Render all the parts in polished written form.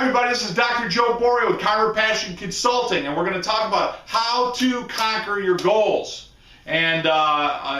everybody, this is Dr. Joe Borio with Chiropassion Consulting, and we're going to talk about how to conquer your goals. And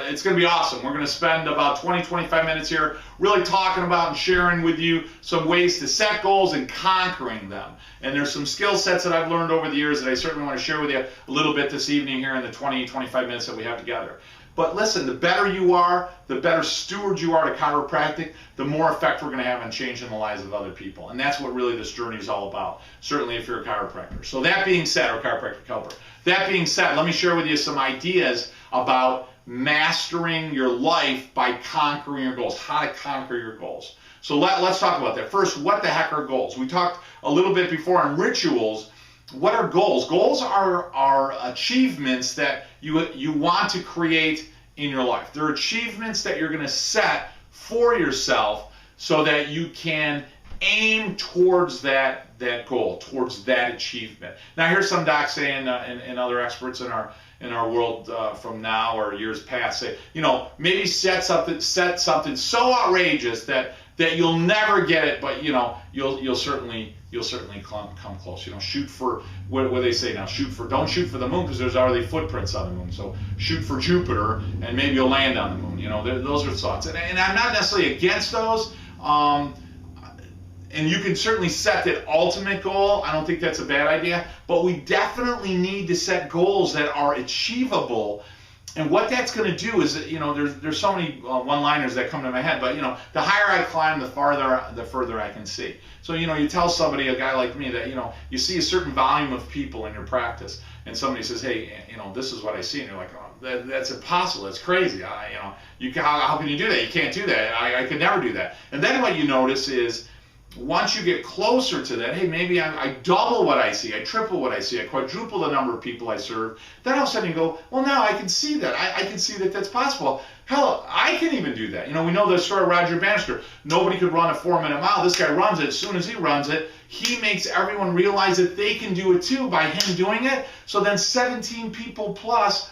it's going to be awesome. We're going to spend about 20-25 minutes here really talking about and sharing with you some ways to set goals and conquering them. And there's some skill sets that I've learned over the years that I certainly want to share with you a little bit this evening here in the 20-25 minutes that we have together. But listen, the better you are, the better steward you are to chiropractic, the more effect we're going to have on changing the lives of other people. And that's what really this journey is all about, certainly if you're a chiropractor. So that being said, or chiropractic helper, that being said, let me share with you some ideas about mastering your life by conquering your goals, how to conquer your goals. So let's talk about that. First, what the heck are goals? We talked a little bit before on rituals. What are goals? Goals are achievements that you want to create in your life. They're achievements that you're going to set for yourself so that you can aim towards that goal, towards that achievement. Now, here's some docs saying, and other experts in our world from now or years past say, maybe set something so outrageous that you'll never get it, but you'll certainly come close. Shoot for what they say now. Don't shoot for the moon because there's already footprints on the moon. So shoot for Jupiter and maybe you'll land on the moon. Those are thoughts, and I'm not necessarily against those. And you can certainly set that ultimate goal. I don't think that's a bad idea, but we definitely need to set goals that are achievable. And what that's going to do is that, there's so many one-liners that come to my head, but, the higher I climb, the further I can see. So, you tell somebody, a guy like me, that, you see a certain volume of people in your practice, and somebody says, hey, this is what I see, and you're like, oh, that's impossible, that's crazy, how can you do that? You can't do that, I could never do that. And then what you notice is, once you get closer to that, hey, maybe I double what I see, I triple what I see, I quadruple the number of people I serve, then all of a sudden you go, well, now I can see that. I can see that that's possible. Hell, I can even do that. We know the story of Roger Bannister. Nobody could run a 4-minute mile. This guy runs it. As soon as he runs it, he makes everyone realize that they can do it too by him doing it. So then 17 people plus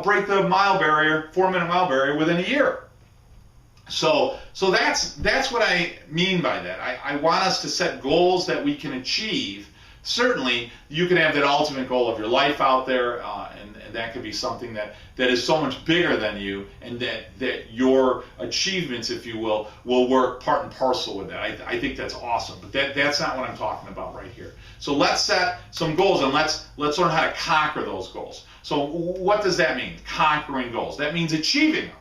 break the mile barrier, 4-minute mile barrier within a year. So that's what I mean by that. I want us to set goals that we can achieve. Certainly, you can have that ultimate goal of your life out there, and that could be something that is so much bigger than you, and that your achievements, if you will work part and parcel with that. I think that's awesome, but that's not what I'm talking about right here. So let's set some goals, and let's learn how to conquer those goals. So what does that mean, conquering goals? That means achieving them.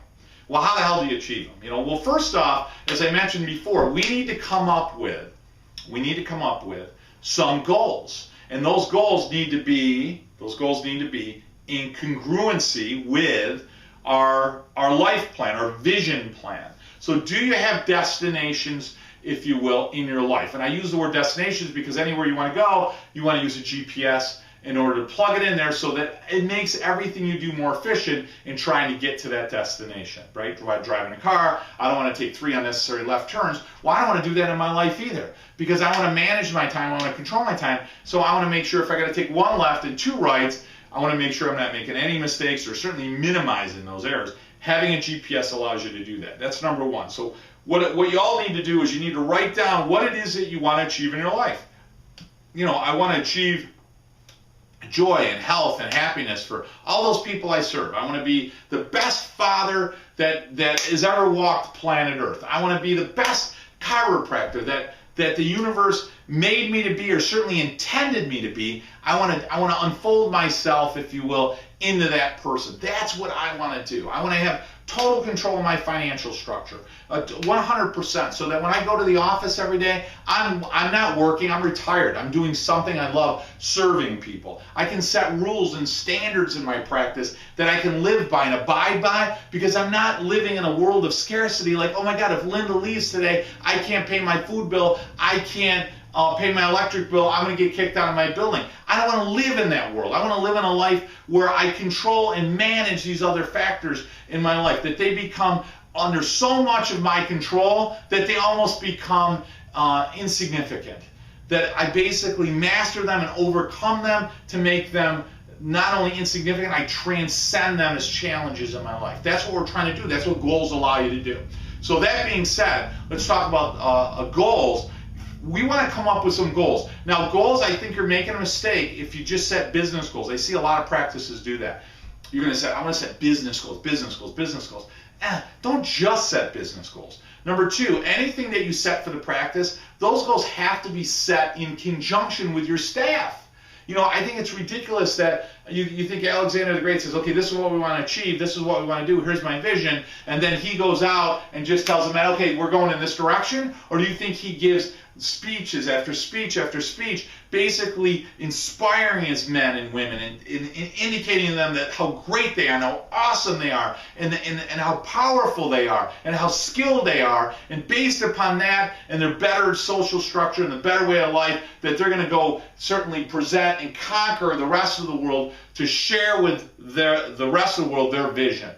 Well, how the hell do you achieve them? Well, first off, as I mentioned before, we need to come up with some goals. And those goals need to be in congruency with our life plan, our vision plan. So do you have destinations, if you will, in your life? And I use the word destinations because anywhere you want to go, you want to use a GPS in order to plug it in there so that it makes everything you do more efficient in trying to get to that destination, right? Driving a car, I don't want to take 3 unnecessary left turns. Well, I don't want to do that in my life either because I want to manage my time, I want to control my time, so I want to make sure if I got to take 1 left and 2 rights, I want to make sure I'm not making any mistakes or certainly minimizing those errors. Having a GPS allows you to do that. That's number 1. So what you all need to do is you need to write down what it is that you want to achieve in your life. I want to achieve joy and health and happiness for all those people I serve. I want to be the best father that has ever walked planet Earth. I want to be the best chiropractor that the universe made me to be, or certainly intended me to be. I want to unfold myself, if you will, into that person. That's what I want to do. I want to have total control of my financial structure, 100%, so that when I go to the office every day, I'm not working, I'm retired. I'm doing something I love, serving people. I can set rules and standards in my practice that I can live by and abide by because I'm not living in a world of scarcity like, oh my God, if Linda leaves today, I can't pay my food bill, I can't pay my electric bill, I'm going to get kicked out of my building. I don't want to live in that world. I want to live in a life where I control and manage these other factors in my life, that they become under so much of my control that they almost become insignificant. That I basically master them and overcome them to make them not only insignificant, I transcend them as challenges in my life. That's what we're trying to do. That's what goals allow you to do. So that being said, let's talk about goals. we want to come up with some goals. Now, goals, I think you're making a mistake if you just set business goals. I see a lot of practices do that. You're going to say, I want to set business goals, business goals, business goals. Don't just set business goals. Number two, anything that you set for the practice, those goals have to be set in conjunction with your staff. I think it's ridiculous that you think Alexander the Great says, okay, this is what we want to achieve, this is what we want to do, here's my vision, and then he goes out and just tells them, okay, we're going in this direction? Or do you think he gives speeches after speech after speech, basically inspiring his men and women and indicating to them that how great they are, and how awesome they are, and how powerful they are, and how skilled they are, and based upon that and their better social structure and the better way of life, that they're going to go certainly present and conquer the rest of the world to share with the rest of the world their vision.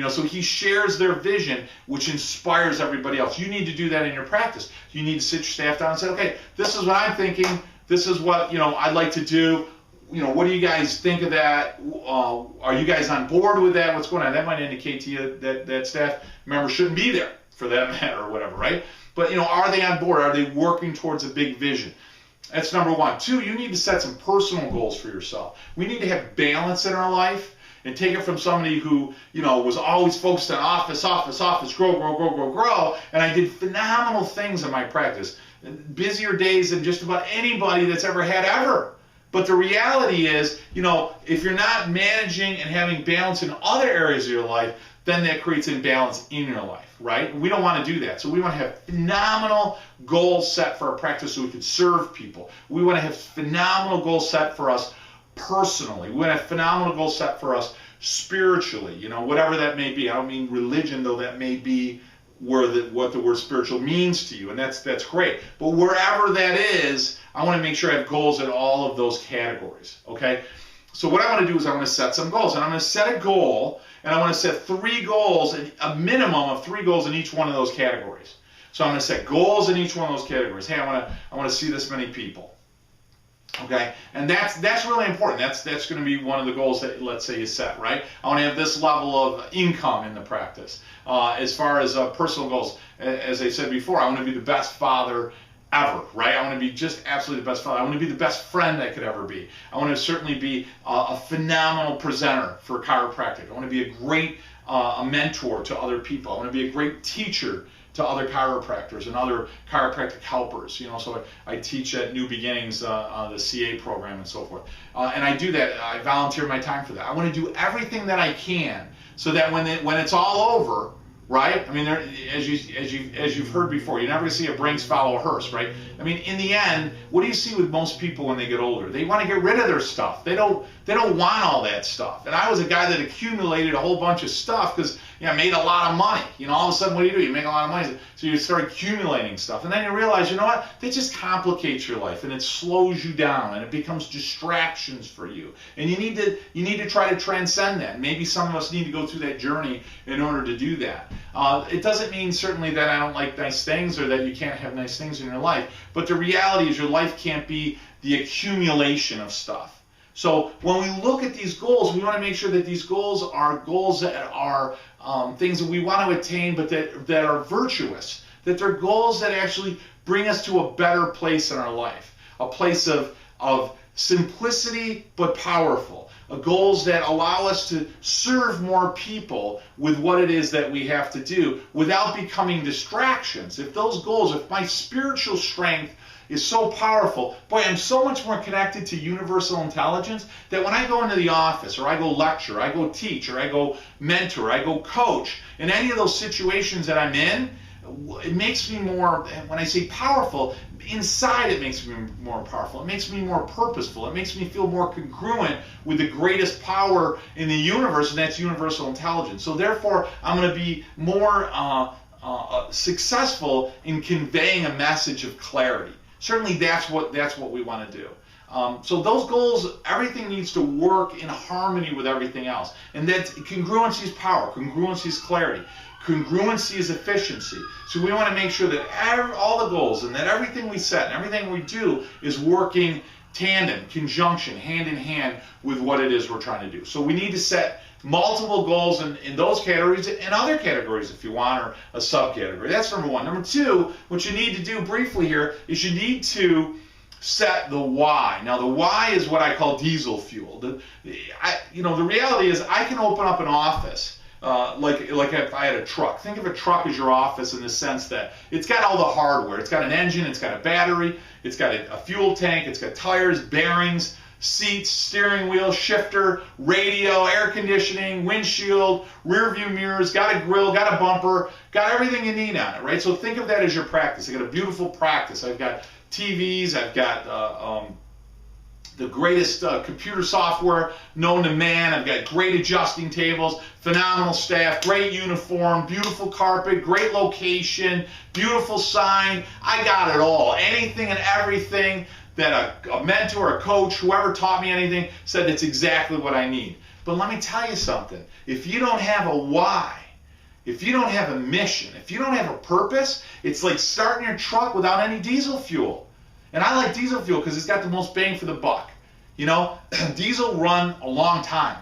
So he shares their vision, which inspires everybody else. You need to do that in your practice. You need to sit your staff down and say, okay, this is what I'm thinking. This is what, I'd like to do. What do you guys think of that? Are you guys on board with that? What's going on? That might indicate to you that staff member shouldn't be there for that matter or whatever, right? But, are they on board? Are they working towards a big vision? That's number one. Two, you need to set some personal goals for yourself. We need to have balance in our life. And take it from somebody who, was always focused on office, grow. And I did phenomenal things in my practice. Busier days than just about anybody that's ever had ever. But the reality is, if you're not managing and having balance in other areas of your life, then that creates imbalance in your life, right? We don't want to do that. So we want to have phenomenal goals set for our practice so we can serve people. We want to have phenomenal goals set for us personally. We want to have phenomenal goals set for us spiritually, whatever that may be. I don't mean religion, though that may be what the word spiritual means to you, and that's great. But wherever that is, I want to make sure I have goals in all of those categories, okay? So what I want to do is I want to set some goals, and I'm going to set a goal, and I want to set 3 goals, a minimum of 3 goals in each one of those categories. So I'm going to set goals in each one of those categories. Hey, I want to see this many people. Okay, and that's really important. That's going to be one of the goals that, let's say, you set, right? I want to have this level of income in the practice. As far as personal goals, as I said before, I want to be the best father ever, right? I want to be just absolutely the best father. I want to be the best friend I could ever be. I want to certainly be a phenomenal presenter for chiropractic. I want to be a great a mentor to other people. I want to be a great teacher to other chiropractors and other chiropractic helpers. So I teach at New Beginnings, the CA program and so forth. And I do that. I volunteer my time for that. I want to do everything that I can so that when it's all over, right? I mean, as you've heard before, you're never going to see a Brinks follow a hearse, right? I mean, in the end, what do you see with most people when they get older? They want to get rid of their stuff. They don't want all that stuff. And I was a guy that accumulated a whole bunch of stuff because I made a lot of money. All of a sudden, what do? You make a lot of money. So you start accumulating stuff. And then you realize, what? That just complicates your life and it slows you down and it becomes distractions for you. And you need to try to transcend that. Maybe some of us need to go through that journey in order to do that. It doesn't mean certainly that I don't like nice things or that you can't have nice things in your life. But the reality is your life can't be the accumulation of stuff. So when we look at these goals, we want to make sure that these goals are goals that are things that we want to attain, but that are virtuous, that they're goals that actually bring us to a better place in our life, a place of simplicity but powerful, goals that allow us to serve more people with what it is that we have to do without becoming distractions. If my spiritual strength is so powerful, boy, I'm so much more connected to universal intelligence that when I go into the office or I go lecture, or I go teach, or I go mentor, or I go coach, in any of those situations that I'm in, it makes me more, when I say powerful, inside it makes me more powerful. It makes me more purposeful. It makes me feel more congruent with the greatest power in the universe, and that's universal intelligence. So therefore, I'm going to be more successful in conveying a message of clarity. Certainly that's what we want to do. So those goals, everything needs to work in harmony with everything else. And that congruency is power, congruency is clarity, congruency is efficiency. So we want to make sure that all the goals and that everything we set and everything we do is working tandem, conjunction, hand in hand with what it is we're trying to do. So we need to set multiple goals in those categories and other categories if you want, or a subcategory. That's number one. Number two, what you need to do briefly here is you need to set the why. Now, the why is what I call diesel fuel. The reality is I can open up an office like if I had a truck. Think of a truck as your office in the sense that it's got all the hardware. It's got an engine, it's got a battery, it's got a fuel tank, it's got tires, bearings, seats, steering wheel, shifter, radio, air conditioning, windshield, rear view mirrors, got a grill, got a bumper, got everything you need on it, right? So think of that as your practice. I got a beautiful practice. I've got TVs, I've got the greatest computer software known to man. I've got great adjusting tables, phenomenal staff, great uniform, beautiful carpet, great location, beautiful sign. I got it all. Anything and everything that a mentor, a coach, whoever taught me anything said it's exactly what I need. But let me tell you something. If you don't have a why, if you don't have a mission, if you don't have a purpose, it's like starting your truck without any diesel fuel. And I like diesel fuel because it's got the most bang for the buck. You know, diesel run a long time.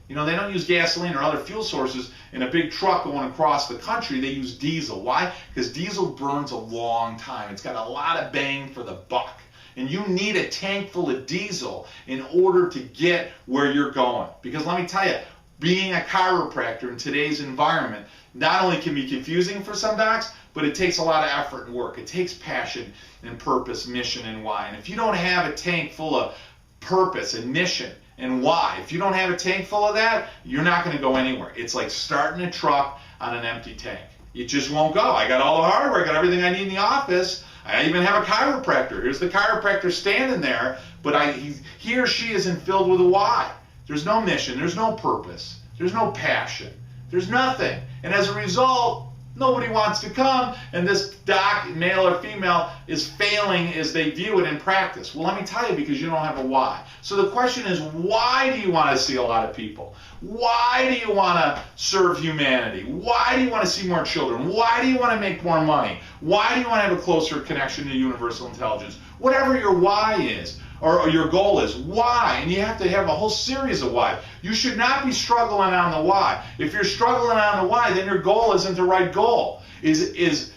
You know, they don't use gasoline or other fuel sources in a big truck going across the country. They use diesel. Why? Because diesel burns a long time. It's got a lot of bang for the buck. And you need a tank full of diesel in order to get where you're going. Because let me tell you, being a chiropractor in today's environment not only can be confusing for some docs, but it takes a lot of effort and work. It takes passion and purpose, mission, and why. And if you don't have a tank full of purpose and mission and why, if you don't have a tank full of that, you're not going to go anywhere. It's like starting a truck on an empty tank. It just won't go. I got all the hardware, I got everything I need in the office. I even have a chiropractor. Here's the chiropractor standing there, but he or she isn't filled with a why. There's no mission, there's no purpose, there's no passion, there's nothing. And as a result, nobody wants to come, and this doc, male or female, is failing as they view it in practice. Well, let me tell you, because you don't have a why. So the question is, why do you want to see a lot of people? Why do you want to serve humanity? Why do you want to see more children? Why do you want to make more money? Why do you want to have a closer connection to universal intelligence? Whatever your why is, or your goal is, why? And you have to have a whole series of why. You should not be struggling on the why. If you're struggling on the why, then your goal isn't the right goal. As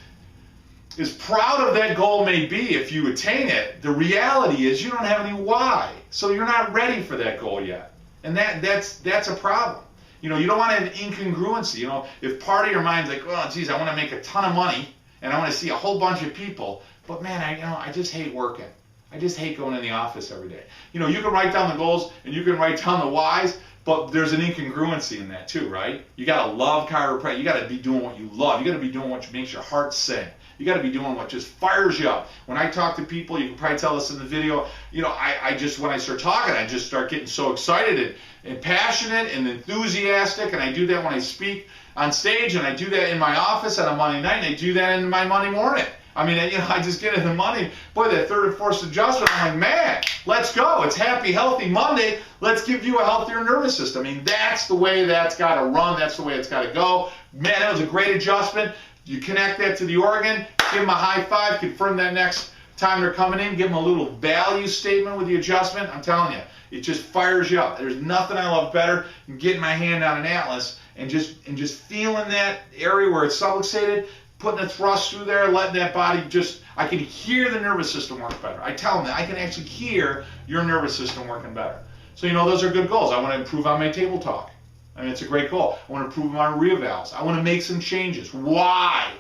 proud of that goal may be if you attain it, the reality is you don't have any why. So you're not ready for that goal yet. And that's a problem. You know, you don't want to have incongruency. You know, if part of your mind's like, oh, geez, I want to make a ton of money and I want to see a whole bunch of people, but man, I just hate working. I just hate going in the office every day. You know, you can write down the goals and you can write down the whys, but there's an incongruency in that too, right? You got to love chiropractic. You got to be doing what you love. You got to be doing what makes your heart sing. You got to be doing what just fires you up. When I talk to people, you can probably tell this in the video, you know, I just, when I start talking, I just start getting so excited and passionate and enthusiastic, and I do that when I speak on stage, and I do that in my office on a Monday night, and I do that in my Monday morning. I mean, you know, I just get in the money. Boy, that third and fourth adjustment, I'm like, man, let's go. It's happy, healthy Monday. Let's give you a healthier nervous system. I mean, that's the way that's got to run. That's the way it's got to go. Man, that was a great adjustment. You connect that to the organ, give them a high five, confirm that next time they're coming in, give them a little value statement with the adjustment. I'm telling you, it just fires you up. There's nothing I love better than getting my hand on an atlas and just feeling that area where it's subluxated, putting a thrust through there, letting that body just, I can hear the nervous system work better. I tell them that I can actually hear your nervous system working better. So, you know, those are good goals. I want to improve on my table talk. I mean, it's a great goal. I want to improve on my reevals. I want to make some changes. Why?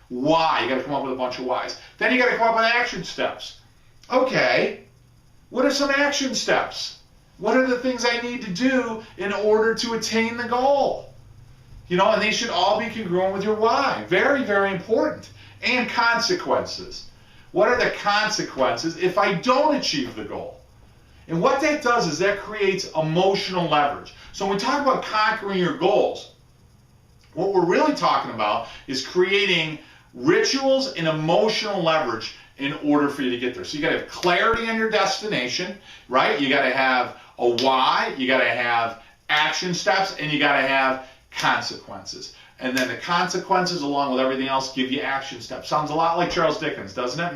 Why? You got to come up with a bunch of whys. Then you got to come up with action steps. Okay, what are some action steps? What are the things I need to do in order to attain the goal? You know, and they should all be congruent with your why. Very, very important. And consequences. What are the consequences if I don't achieve the goal? And what that does is that creates emotional leverage. So when we talk about conquering your goals, what we're really talking about is creating rituals and emotional leverage in order for you to get there. So you got to have clarity on your destination, right? You got to have a why, you got to have action steps, and you got to have consequences. And then the consequences, along with everything else, give you action steps. Sounds a lot like Charles Dickens, doesn't it?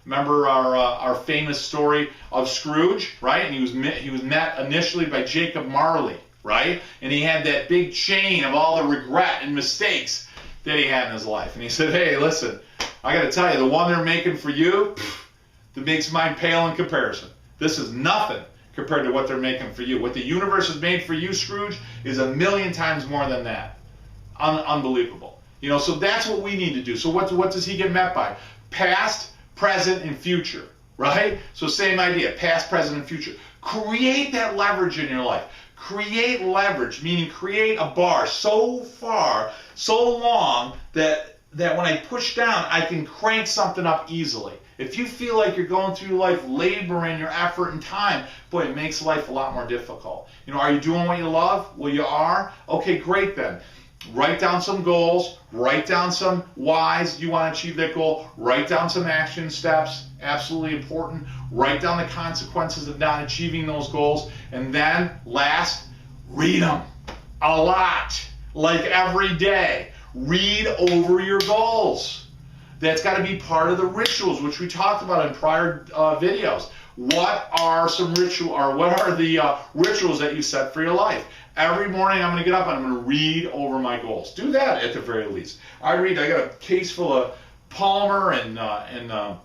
Remember our famous story of Scrooge, right? And he was met initially by Jacob Marley, right? And he had that big chain of all the regret and mistakes that he had in his life. And he said, hey, listen, I got to tell you, the one they're making for you, that makes mine pale in comparison. This is nothing compared to what they're making for you. What the universe has made for you, Scrooge, is 1,000,000 times more than that. Unbelievable. You know, so that's what we need to do. So what does he get met by? Past, present, and future, right? So same idea, past, present, and future. Create that leverage in your life. Create leverage, meaning create a bar so far, so long that when I push down, I can crank something up easily. If you feel like you're going through life laboring your effort and time, boy, it makes life a lot more difficult. You know, are you doing what you love? Well, you are? Okay, great then. Write down some goals, write down some whys you want to achieve that goal, write down some action steps, absolutely important, write down the consequences of not achieving those goals, and then last, read them a lot, like every day. Read over your goals. That's got to be part of the rituals, which we talked about in prior videos. What are the rituals that you set for your life? Every morning I'm going to get up and I'm going to read over my goals. Do that at the very least. I got a case full of Palmer and oh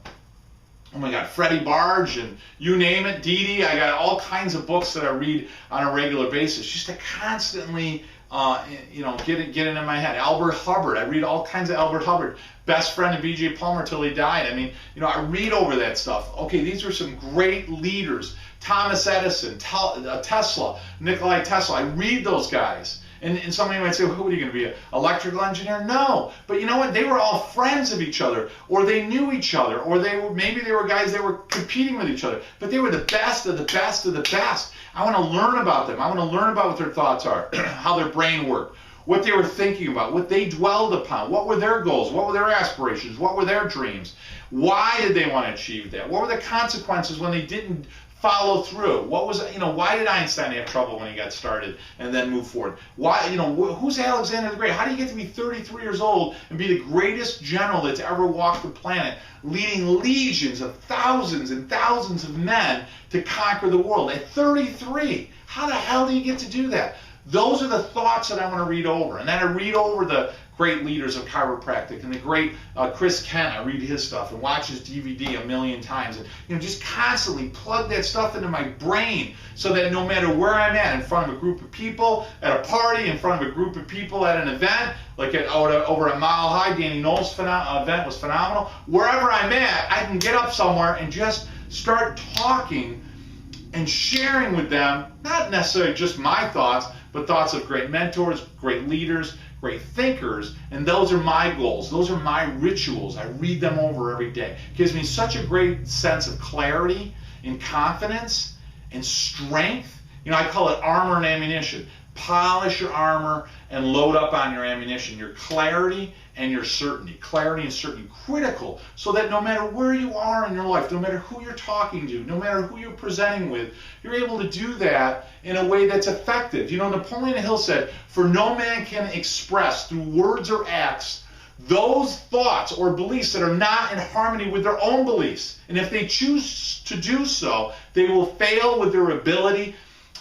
my God, Freddie Barge and you name it, Dee Dee. I got all kinds of books that I read on a regular basis just to constantly get it in my head. Albert Hubbard, I read all kinds of Albert Hubbard. Best friend of B.J. Palmer till he died. I mean, I read over that stuff. Okay, these are some great leaders. Thomas Edison, Tesla, Nikola Tesla. I read those guys. And somebody might say, well, what are you going to be, an electrical engineer? No. But you know what? They were all friends of each other, or they knew each other, or maybe they were guys that were competing with each other. But they were the best of the best of the best. I want to learn about them. I want to learn about what their thoughts are, how their brain worked, what they were thinking about, what they dwelled upon, what were their goals, what were their aspirations, what were their dreams, why did they want to achieve that, what were the consequences when they didn't follow through, why did Einstein have trouble when he got started and then move forward, who's Alexander the Great, how do you get to be 33 years old and be the greatest general that's ever walked the planet, leading legions of thousands and thousands of men to conquer the world at 33? How the hell do you get to do that? Those are the thoughts that I want to read over. And then I read over the great leaders of chiropractic and the great Chris Kent. I read his stuff and watch his DVD 1,000,000 times. And just constantly plug that stuff into my brain so that no matter where I'm at, in front of a group of people, at a party, in front of a group of people at an event, like over at Mile High, Danny Knowles' event was phenomenal. Wherever I'm at, I can get up somewhere and just start talking and sharing with them, not necessarily just my thoughts, but thoughts of great mentors, great leaders, great thinkers, and those are my goals. Those are my rituals. I read them over every day. It gives me such a great sense of clarity and confidence and strength. I call it armor and ammunition. Polish your armor and load up on your ammunition, your clarity and your certainty. Clarity and certainty, critical, so that no matter where you are in your life, no matter who you're talking to, no matter who you're presenting with, you're able to do that in a way that's effective. Napoleon Hill said, for no man can express through words or acts those thoughts or beliefs that are not in harmony with their own beliefs. And if they choose to do so, they will fail with their ability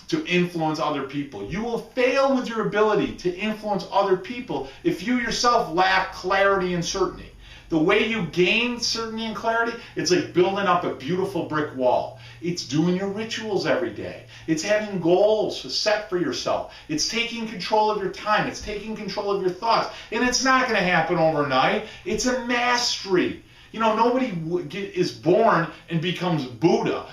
to influence other people. You will fail with your ability to influence other people if you yourself lack clarity and certainty. The way you gain certainty and clarity, it's like building up a beautiful brick wall. It's doing your rituals every day. It's having goals set for yourself. It's taking control of your time. It's taking control of your thoughts. And it's not going to happen overnight. It's a mastery. Nobody is born and becomes Buddha.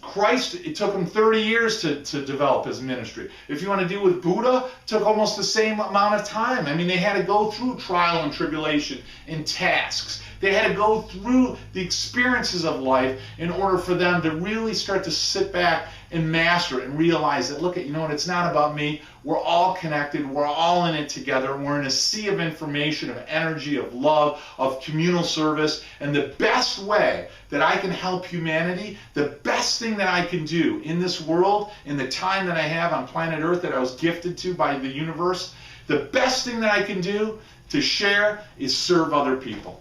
Christ, it took him 30 years to develop his ministry. If you want to deal with Buddha, it took almost the same amount of time. I mean, they had to go through trial and tribulation and tasks. They had to go through the experiences of life in order for them to really start to sit back and master it and realize that, look, it's not about me. We're all connected. We're all in it together. We're in a sea of information, of energy, of love, of communal service. And the best way that I can help humanity, the best thing that I can do in this world, in the time that I have on planet Earth that I was gifted to by the universe, the best thing that I can do to share is serve other people.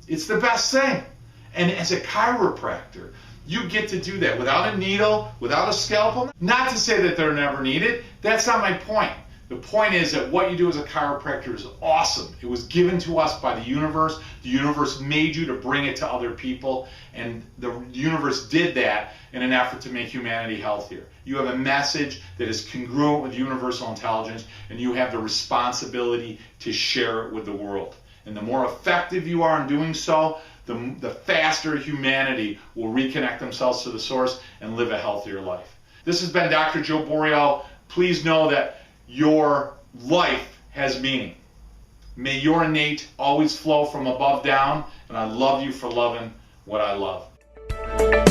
It's the best thing. And as a chiropractor, You get to do that without a needle, without a scalpel. Not to say that they're never needed. That's not my point. The point is that what you do as a chiropractor is awesome. It was given to us by the universe. The universe made you to bring it to other people, and the universe did that in an effort to make humanity healthier. You have a message that is congruent with universal intelligence, and you have the responsibility to share it with the world. And the more effective you are in doing so, the faster humanity will reconnect themselves to the source and live a healthier life. This has been Dr. Joe Borio. Please know that your life has meaning. May your innate always flow from above down, and I love you for loving what I love.